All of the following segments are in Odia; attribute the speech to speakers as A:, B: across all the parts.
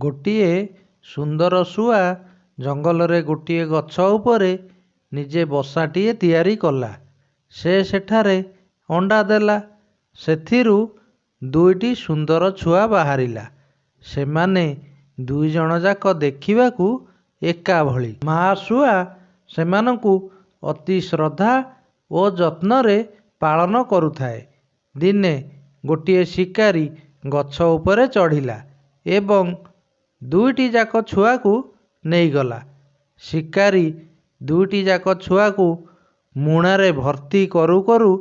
A: ଗୋଟିଏ ସୁନ୍ଦର ଶୁଆ ଜଙ୍ଗଲରେ ଗୋଟିଏ ଗଛ ଉପରେ ନିଜେ ବସାଟିଏ ତିଆରି କଲା। ସେ ସେଠାରେ ଅଣ୍ଡା ଦେଲା। ସେଥିରୁ ଦୁଇଟି ସୁନ୍ଦର ଛୁଆ ବାହାରିଲା। ସେମାନେ ଦୁଇଜଣ ଯାକ ଦେଖିବାକୁ ଏକା ଭଳି। ମା ଶୁଆ ସେମାନଙ୍କୁ ଅତି ଶ୍ରଦ୍ଧା ଓ ଯତ୍ନରେ ପାଳନ କରୁଥାଏ। ଦିନେ ଗୋଟିଏ ଶିକାରୀ ଗଛ ଉପରେ ଚଢ଼ିଲା ଏବଂ ଦୁଇଟି ଯାକ ଛୁଆକୁ ନେଇଗଲା। ଶିକାରୀ ଦୁଇଟି ଯାକ ଛୁଆକୁ ମୁଣାରେ ଭର୍ତ୍ତି କରୁ କରୁ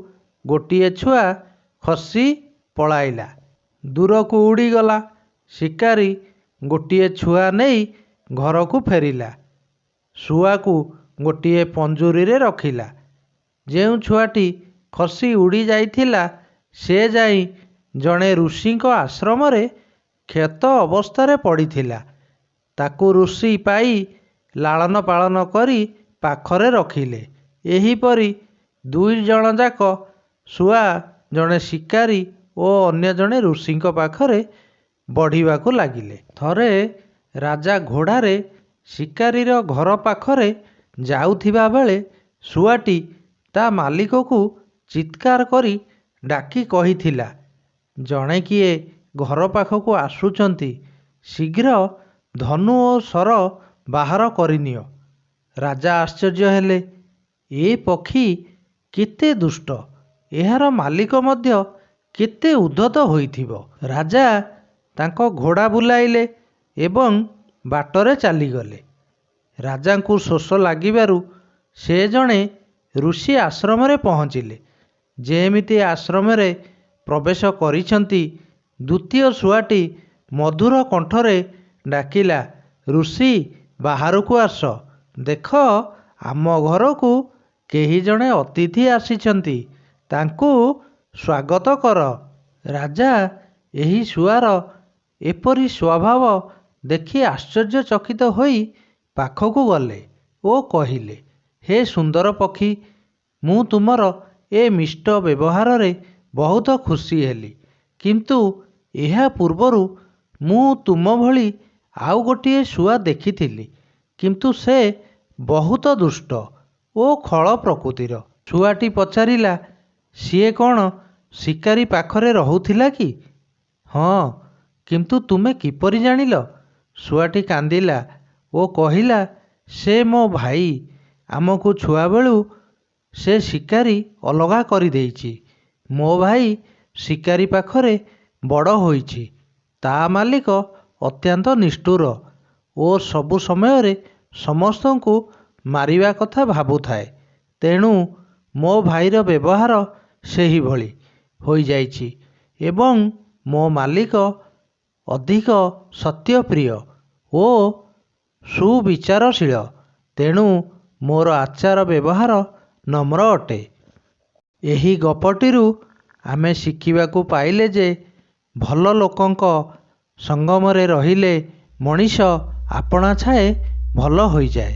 A: ଗୋଟିଏ ଛୁଆ ଖସି ପଳାଇଲା, ଦୂରକୁ ଉଡ଼ିଗଲା। ଶିକାରୀ ଗୋଟିଏ ଛୁଆ ନେଇ ଘରକୁ ଫେରିଲା। ଶୁଆକୁ ଗୋଟିଏ ପଞ୍ଜୁରୀରେ ରଖିଲା। ଯେଉଁ ଛୁଆଟି ଖସି ଉଡ଼ି ଯାଇଥିଲା ସେ ଯାଇ ଜଣେ ଋଷିଙ୍କ ଆଶ୍ରମରେ କ୍ଷତ ଅବସ୍ଥାରେ ପଡ଼ିଥିଲା। ତାକୁ ଋଷି ପାଇ ଲାଳନ ପାଳନ କରି ପାଖରେ ରଖିଲେ। ଏହିପରି ଦୁଇ ଜଣ ଯାକ ଶୁଆ ଜଣେ ଶିକାରୀ ଓ ଅନ୍ୟ ଜଣେ ଋଷିଙ୍କ ପାଖରେ ବଢ଼ିବାକୁ ଲାଗିଲେ। ଥରେ ରାଜା ଘୋଡ଼ାରେ ଶିକାରୀର ଘର ପାଖରେ ଯାଉଥିବା ବେଳେ ଶୁଆଟି ତା ମାଲିକକୁ ଚିତ୍କାର କରି ଡାକି କହିଥିଲା, ଜଣେ କିଏ ଘର ପାଖକୁ ଆସୁଛନ୍ତି, ଶୀଘ୍ର ଧନୁ ଓ ଶର ବାହାର କରିନିଅ। ରାଜା ଆଶ୍ଚର୍ଯ୍ୟ ହେଲେ, ଏ ପକ୍ଷୀ କେତେ ଦୁଷ୍ଟ, ଏହାର ମାଲିକ ମଧ୍ୟ କେତେ ଉଦ୍ଧତ ହୋଇଥିବ। ରାଜା ତାଙ୍କ ଘୋଡ଼ା ବୁଲାଇଲେ ଏବଂ ବାଟରେ ଚାଲିଗଲେ। ରାଜାଙ୍କୁ ଶୋଷ ଲାଗିବାରୁ ସେ ଜଣେ ଋଷି ଆଶ୍ରମରେ ପହଞ୍ଚିଲେ। ଯେମିତି ଆଶ୍ରମରେ ପ୍ରବେଶ କରିଛନ୍ତି, ଦ୍ୱିତୀୟ ଶୁଆଟି ମଧୁର କଣ୍ଠରେ ଡାକିଲା, ଋଷି ବାହାରକୁ ଆସ, ଦେଖ ଆମ ଘରକୁ କେହି ଜଣେ ଅତିଥି ଆସିଛନ୍ତି, ତାଙ୍କୁ ସ୍ୱାଗତ କର। ରାଜା ଏହି ଶୁଆର ଏପରି ସ୍ୱଭାବ ଦେଖି ଆଶ୍ଚର୍ଯ୍ୟଚକିତ ହୋଇ ପାଖକୁ ଗଲେ ଓ କହିଲେ, ହେ ସୁନ୍ଦର ପକ୍ଷୀ, ମୁଁ ତୁମର ଏ ମିଷ୍ଟ ବ୍ୟବହାରରେ ବହୁତ ଖୁସି ହେଲି। କିନ୍ତୁ ଏହା ପୂର୍ବରୁ ମୁଁ ତୁମ ଭଳି ଆଉ ଗୋଟିଏ ଶୁଆ ଦେଖିଥିଲି, କିନ୍ତୁ ସେ ବହୁତ ଦୁଷ୍ଟ ଓ ଖଳ ପ୍ରକୃତିର। ଶୁଆଟି ପଚାରିଲା, ସିଏ କ'ଣ ଶିକାରୀ ପାଖରେ ରହୁଥିଲା କି? ହଁ, କିନ୍ତୁ ତୁମେ କିପରି ଜାଣିଲ? ଶୁଆଟି କାନ୍ଦିଲା ଓ କହିଲା, ସେ ମୋ ଭାଇ, ଆମକୁ ଛୁଆବେଳୁ ସେ ଶିକାରୀ ଅଲଗା କରିଦେଇଛି। ମୋ ଭାଇ ଶିକାରୀ ପାଖରେ ବଡ଼ ହୋଇଛି। ତା ମାଲିକ ଅତ୍ୟନ୍ତ ନିଷ୍ଠୁର ଓ ସବୁ ସମୟରେ ସମସ୍ତଙ୍କୁ ମାରିବା କଥା ଭାବୁଥାଏ। ତେଣୁ ମୋ ଭାଇର ବ୍ୟବହାର ସେହିଭଳି ହୋଇଯାଇଛି ଏବଂ ମୋ ମାଲିକ ଅଧିକ ସତ୍ୟପ୍ରିୟ ଓ ସୁବିଚାରଶୀଳ। ତେଣୁ ମୋର ଆଚାର ବ୍ୟବହାର ନମ୍ର ଅଟେ। ଏହି ଗପଟିରୁ ଆମେ ଶିଖିବାକୁ ପାଇଲେ ଯେ ଭଲ ଲୋକଙ୍କ ସଙ୍ଗମରେ ରହିଲେ ମଣିଷ ଆପଣା ଛାଏଁ ଭଲ ହୋଇଯାଏ।